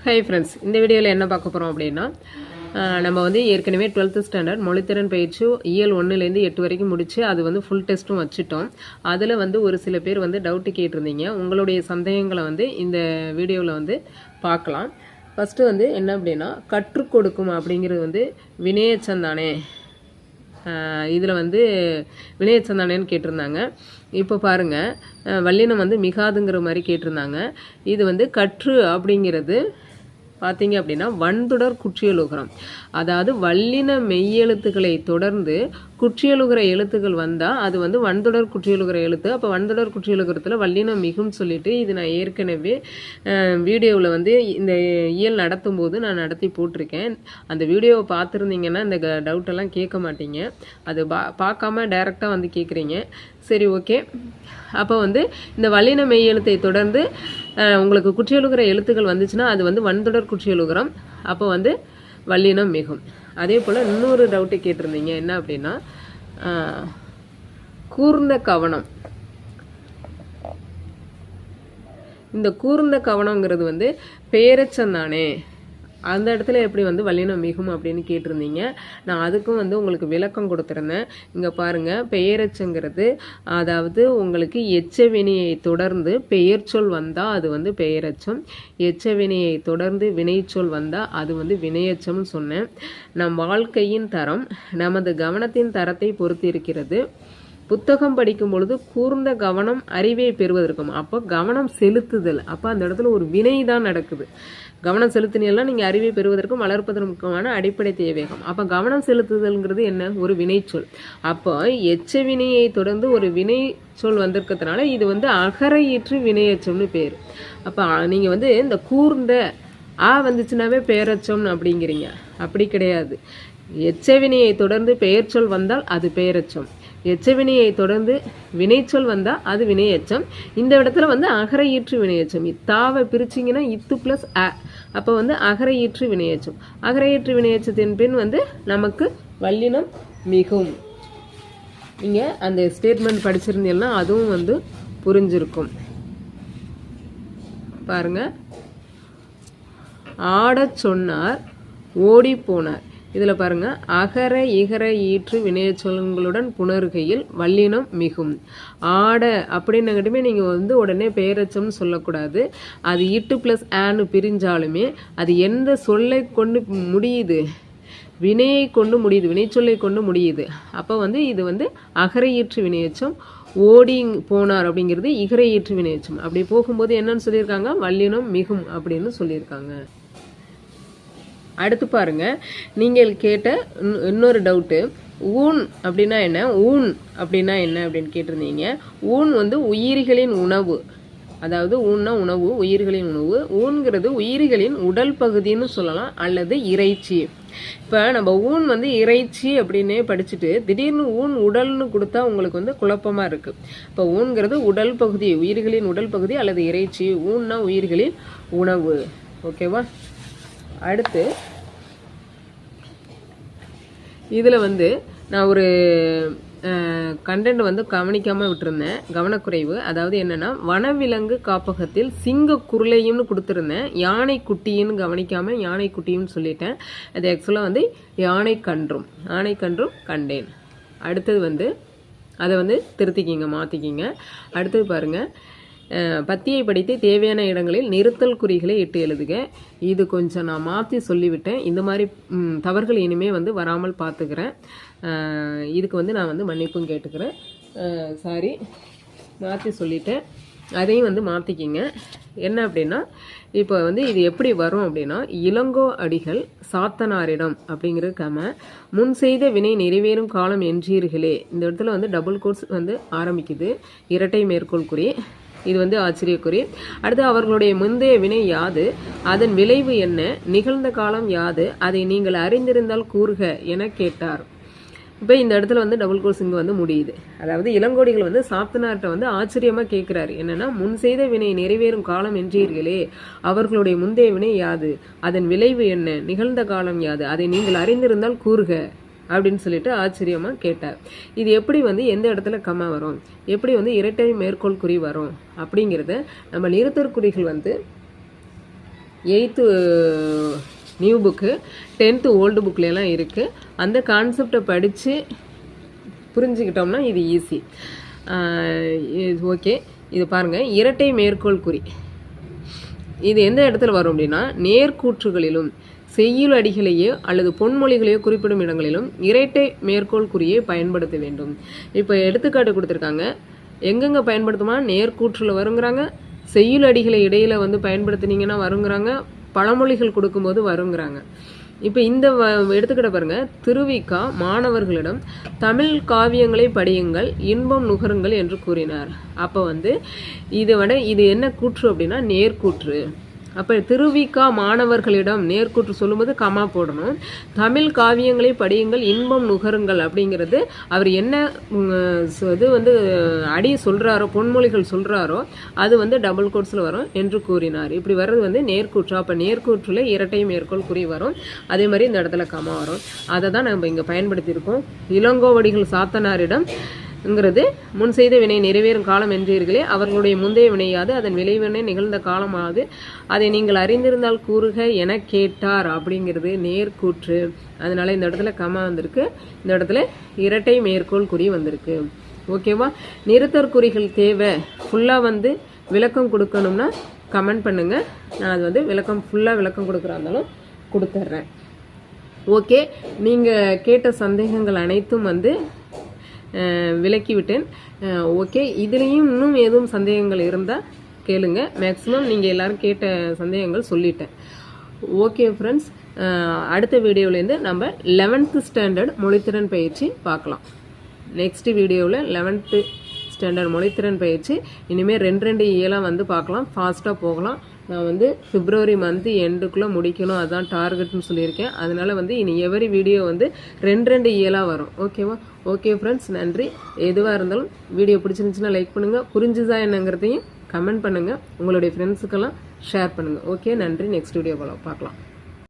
Hi friends, இந்த வீடியோவில் என்ன பார்க்க போகிறோம் அப்படின்னா, நம்ம வந்து ஏற்கனவே 12th ஸ்டாண்டர்ட் மொழித்திறன் பயிற்சி இயல் 1லேருந்து 8 வரைக்கும் முடிச்சு அது வந்து ஃபுல் டெஸ்ட்டும் வச்சுட்டோம். அதில் வந்து ஒரு சில பேர் வந்து டவுட்டு கேட்டிருந்தீங்க. உங்களுடைய சந்தேகங்களை வந்து இந்த வீடியோவில் வந்து பார்க்கலாம். ஃபஸ்ட்டு வந்து என்ன அப்படின்னா, கற்றுக் கொடுக்கும் அப்படிங்கிறது வந்து வினையெச்சம் தானே, இதில் வந்து வினையெச்சம் தானேன்னு கேட்டிருந்தாங்க. இப்போ பாருங்கள், வல்லினம் வந்து மிகாதுங்கிற மாதிரி கேட்டிருந்தாங்க. இது வந்து கற்று அப்படிங்கிறது பார்த்தீங்க அப்படின்னா வன்தொடர் குற்றியலுகரம். அதாவது வல்லின மெய்யெழுத்துக்களை தொடர்ந்து குற்றியலுகிற எழுத்துக்கள் வந்தால் அது வந்து வன்தொடர் குற்றியலுகிற எழுத்து. அப்போ வன்தொடர் குற்றியலுகரத்தில் வல்லினம் மிகும் சொல்லிட்டு இது நான் ஏற்கனவே வீடியோவில் வந்து இந்த இயல் நடத்தும் போது நான் நடத்தி போட்டிருக்கேன். அந்த வீடியோவை பார்த்துருந்தீங்கன்னா இந்த டவுட்டெல்லாம் கேட்க மாட்டீங்க. அது பார்க்காம டைரெக்டாக வந்து கேட்குறீங்க. சரி, ஓகே. அப்போ வந்து இந்த வல்லின மெய் எழுத்தை தொடர்ந்து உங்களுக்கு குற்றியலுகிற எழுத்துக்கள் வந்துச்சுன்னா அது வந்து வன்தொடர் குற்றியலுகரம். அப்போ வந்து வல்லினம் மிகும். அதே போல் இன்னொரு டவுட்டு கேட்டிருந்தீங்க, என்ன அப்படின்னா, கூர்ந்த கவனம். இந்த கூர்ந்த கவனங்கிறது வந்து பெயரெச்சம் தானே, அந்த இடத்துல எப்படி வந்து வல்லினம் மிகும் அப்படின்னு கேட்டிருந்தீங்க. நான் அதுக்கும் வந்து உங்களுக்கு விளக்கம் கொடுத்துருந்தேன். இங்கே பாருங்கள், பெயரெச்சங்கிறது அதாவது உங்களுக்கு எச்சவினையை தொடர்ந்து பெயர் சொல் வந்தால் அது வந்து பெயரெச்சம், எச்சவினையை தொடர்ந்து வினைச்சொல் வந்தால் அது வந்து வினையச்சம்னு சொன்னேன். நம் வாழ்க்கையின் தரம் நமது கவனத்தின் தரத்தை பொறுத்து இருக்கிறது. புத்தகம் படிக்கும் பொழுது கூர்ந்த கவனம் அறிவை பெறுவதற்கும், அப்போ கவனம் செலுத்துதல், அப்போ அந்த இடத்துல ஒரு வினை தான் நடக்குது. கவனம் செலுத்தினெல்லாம் நீங்கள் அறிவை பெறுவதற்கும் வளர்ப்பதற்குமான அடிப்படை தேவையாகும். அப்போ கவனம் செலுத்துதல்ங்கிறது என்ன, ஒரு வினைச்சொல். அப்போ எச்ச வினையை தொடர்ந்து ஒரு வினை சொல் வந்திருக்கிறதுனால இது வந்து அகரையீற்று வினையச்சம்னு பேர். அப்போ நீங்கள் வந்து இந்த கூர்ந்த வந்துச்சுன்னாவே பெயரச்சம் அப்படிங்கிறீங்க. அப்படி கிடையாது. எச்சவினையை தொடர்ந்து பெயர் சொல் வந்தால் அது பெயரச்சம், எச்சவினையை தொடர்ந்து வினைச்சொல் வந்தால் அது வினையச்சம். இந்த இடத்துல வந்து அகரையீற்று வினையச்சம். இத்தாவை பிரிச்சிங்கன்னா இத்து ப்ளஸ் அ, அப்போ வந்து அகரையீற்று வினையச்சம். அகரையீற்று வினையச்சத்தின் பின் வந்து நமக்கு வல்லினம் மிகும். நீங்கள் அந்த ஸ்டேட்மெண்ட் படிச்சிருந்தீங்கன்னா அதுவும் வந்து புரிஞ்சிருக்கும். பாருங்க, ஆடச் சொன்னார் ஓடி போனார். இதில் பாருங்கள், அகர இகர ஈற்று வினையச்சொல்களுடன் புணர்கையில் வல்லினம் மிகும். ஆட அப்படின்னங்கட்டுமே நீங்கள் வந்து உடனே பெயரச்சம்னு சொல்லக்கூடாது. அது இட்டு ப்ளஸ் ஆன்னு பிரிஞ்சாலுமே அது எந்த சொல்லை கொண்டு முடியுது, வினையை கொண்டு முடியுது, வினைச்சொல்லை கொண்டு முடியுது. அப்போ வந்து இது வந்து அகரையீற்று வினையச்சம். ஓடி போனார் அப்படிங்கிறது இகரையீற்று வினையச்சம். அப்படி போகும்போது என்னன்னு சொல்லியிருக்காங்க, வல்லினம் மிகும் அப்படின்னு சொல்லியிருக்காங்க. அடுத்து பாருங்க, நீங்கள் கேட்ட இன்னொரு டவுட்டு, ஊன் அப்படின்னா என்ன, ஊன் அப்படின்னா என்ன அப்படின்னு கேட்டிருந்தீங்க. ஊன் வந்து உயிரிகளின் உணவு, அதாவது ஊன்னா உணவு, உயிர்களின் உணவு. ஊன்கிறது உயிரிகளின் உடல் பகுதின்னு சொல்லலாம், அல்லது இறைச்சி. இப்போ நம்ம ஊன் வந்து இறைச்சி அப்படின்னே படிச்சுட்டு திடீர்னு ஊன் உடல்னு கொடுத்தா உங்களுக்கு வந்து குழப்பமாக இருக்குது. இப்போ ஊன்கிறது உடல் பகுதி, உயிர்களின் உடல் பகுதி அல்லது இறைச்சி. ஊன்னா உயிர்களின் உணவு. ஓகேவா? அடுத்து இதில் வந்து நான் ஒரு கண்டென்ட் வந்து கவனிக்காமல் விட்டுருந்தேன், கவனக்குறைவு. அதாவது என்னென்னா, வனவிலங்கு காப்பகத்தில் சிங்க குருளையும்னு கொடுத்துருந்தேன், யானை குட்டின்னு கவனிக்காமல் யானை குட்டின்னு சொல்லிட்டேன். அது ஆக்சுவலாக வந்து யானை கன்றும் கண்டேன். அடுத்தது வந்து அதை வந்து திருத்திக்கிங்க, மாற்றிக்கிங்க. அடுத்தது பாருங்கள், பத்தியை படித்து தேவையான இடங்களில் நிறுத்தல் குறிகளை இட்டு எழுதுக. இது கொஞ்சம் நான் மாற்றி சொல்லிவிட்டேன். இந்த மாதிரி தவறுகள் இனிமேல் வந்து வராமல் பார்த்துக்கிறேன். இதுக்கு வந்து நான் வந்து மன்னிப்பும் கேட்டுக்கிறேன். சாரி, மாற்றி சொல்லிட்டேன். அதையும் வந்து மாற்றிக்கிங்க. என்ன அப்படின்னா, இப்போ வந்து இது எப்படி வரும் அப்படின்னா, இளங்கோ அடிகள் சாத்தனாரிடம் அப்படிங்கிறது முன் செய்த வினை நிறைவேறும் காலம் என்றீர்களே. இந்த இடத்துல வந்து டபுள் கோட்ஸ் வந்து ஆரம்பிக்குது, இரட்டை மேற்கோள் குறி. இது வந்து ஆச்சரியக்குறி. அடுத்து, அவர்களுடைய முந்தைய வினை யாது, அதன் விளைவு என்ன, நிகழ்ந்த காலம் யாது, அதை நீங்கள் அறிந்திருந்தால் கூறுக என கேட்டார். இப்போ இந்த இடத்துல வந்து டபுள் கோர்ஸ் இங்கே வந்து முடியுது. அதாவது இளங்கோடிகள் வந்து சாத்தனார்கிட்ட வந்து ஆச்சரியமாக கேட்குறாரு. என்னென்னா, முன் செய்த வினை நிறைவேறும் காலம் என்றீர்களே, அவர்களுடைய முந்தைய வினை யாது, அதன் விளைவு என்ன, நிகழ்ந்த காலம் யாது, அதை நீங்கள் அறிந்திருந்தால் கூறுக அப்படின்னு சொல்லிட்டு ஆச்சரியமாக கேட்டார். இது எப்படி வந்து எந்த இடத்துல கம்மா வரும், எப்படி வந்து இரட்டை மேற்கோள் குறி வரும் அப்படிங்கிறத நம்ம நிறுத்தற் குறிகள் வந்து 8th new book 10th old புக்லாம் இருக்குது. அந்த கான்செப்டை படித்து புரிஞ்சுக்கிட்டோம்னா இது ஈஸி. ஓகே, இது பாருங்கள், இரட்டை மேற்கோள் குறி. இது எந்த இடத்துல வரும் அப்படின்னா, நேர்கூற்றுகளிலும் செய்யுள் அடிகளையோ அல்லது பொன்மொழிகளையோ குறிப்பிடும் இடங்களிலும் இரட்டை மேற்கோள் குறியை பயன்படுத்த வேண்டும். இப்போ எடுத்துக்காட்டு கொடுத்துருக்காங்க, எங்கெங்கே பயன்படுத்துமா, நேர்கூற்றில் வருங்கிறாங்க, செய்யுள் அடிகளை இடையில வந்து பயன்படுத்தினீங்கன்னா வருங்கிறாங்க, பழமொழிகள் கொடுக்கும்போது வருங்கிறாங்க. இப்போ இந்த எடுத்துக்கிட்ட பாருங்க, திருவிக்கா மாணவர்களிடம் தமிழ் காவியங்களை படியுங்கள், இன்பம் நுகருங்கள் என்று கூறினார். அப்போ வந்து இது என்ன கூற்று அப்படின்னா நேர்கூற்று. அப்போ திருவிக்கா மாணவர்களிடம் நேர்கூற்று சொல்லும்போது கமா போடணும். தமிழ் காவியங்களை படியுங்கள், இன்பம் நுகருங்கள் அப்படிங்கிறது அவர் என்ன இது வந்து அடி சொல்கிறாரோ, பொன்மொழிகள் சொல்கிறாரோ அது வந்து டபுள் கோட்ஸில் வரும் என்று கூறினார். இப்படி வர்றது வந்து நேர்கூற்று. அப்போ நேர்கூற்றில் இரட்டை மேற்கோள் குறி வரும். அதே மாதிரி இந்த இடத்துல கமா வரும். அதை தான் நம்ம இங்கே பயன்படுத்தியிருக்கோம். இளங்கோவடிகள் சாத்தனாரிடம் ங்கிறது முன் செய்த வினை நிறைவேறும் காலம் என்றீர்களே, அவர்களுடைய முந்தைய வினையாது அதன் விளைவினை நிகழ்ந்த காலமாவது அதை நீங்கள் அறிந்திருந்தால் கூறுக என கேட்டார் அப்படிங்கிறது நேர்கூற்று. அதனால இந்த இடத்துல கமா வந்திருக்கு, இந்த இடத்துல இரட்டை மேற்கோள் குறி வந்திருக்கு. ஓகேவா? நிறுத்தற் குறிகள் தேவை ஃபுல்லாக வந்து விளக்கம் கொடுக்கணும்னா கமெண்ட் பண்ணுங்க. நான் அது வந்து ஃபுல்லாக விளக்கம் கொடுக்குறாருந்தாலும் கொடுத்துட்றேன். ஓகே, நீங்கள் கேட்ட சந்தேகங்கள் அனைத்தும் வந்து விளக்கிவிட்டேன். ஓகே, இதுலேயும் இன்னும் எதுவும் சந்தேகங்கள் இருந்தால் கேளுங்க. மேக்ஸிமம் நீங்கள் எல்லோரும் கேட்ட சந்தேகங்கள் சொல்லிட்டேன். ஓகே ஃப்ரெண்ட்ஸ், அடுத்த வீடியோவிலேருந்து நம்ம 11th ஸ்டாண்டர்ட் மொழித்திறன் பயிற்சி பார்க்கலாம். நெக்ஸ்ட் வீடியோவில் 11th ஸ்டாண்டர்ட் மொழித்திறன் பயிற்சி இனிமேல் 2 இயலாக வந்து பார்க்கலாம். ஃபாஸ்ட்டாக போகலாம். நான் வந்து பிப்ரவரி மந்த் எண்டுக்குள்ளே முடிக்கணும், அதுதான் டார்கெட்னு சொல்லியிருக்கேன். அதனால் வந்து இனி எவரி வீடியோ வந்து 2 இயலாக வரும். ஓகேவா? ஓகே ஃப்ரெண்ட்ஸ், நன்றி. எதுவாக இருந்தாலும் வீடியோ பிடிச்சிருந்துச்சுன்னா லைக் பண்ணுங்கள், புரிஞ்சுதா என்னங்கிறதையும் கமெண்ட் பண்ணுங்கள், உங்களுடைய ஃப்ரெண்ட்ஸுக்கெல்லாம் ஷேர் பண்ணுங்கள். ஓகே, நன்றி. நெக்ஸ்ட் வீடியோ பார்க்கலாம்.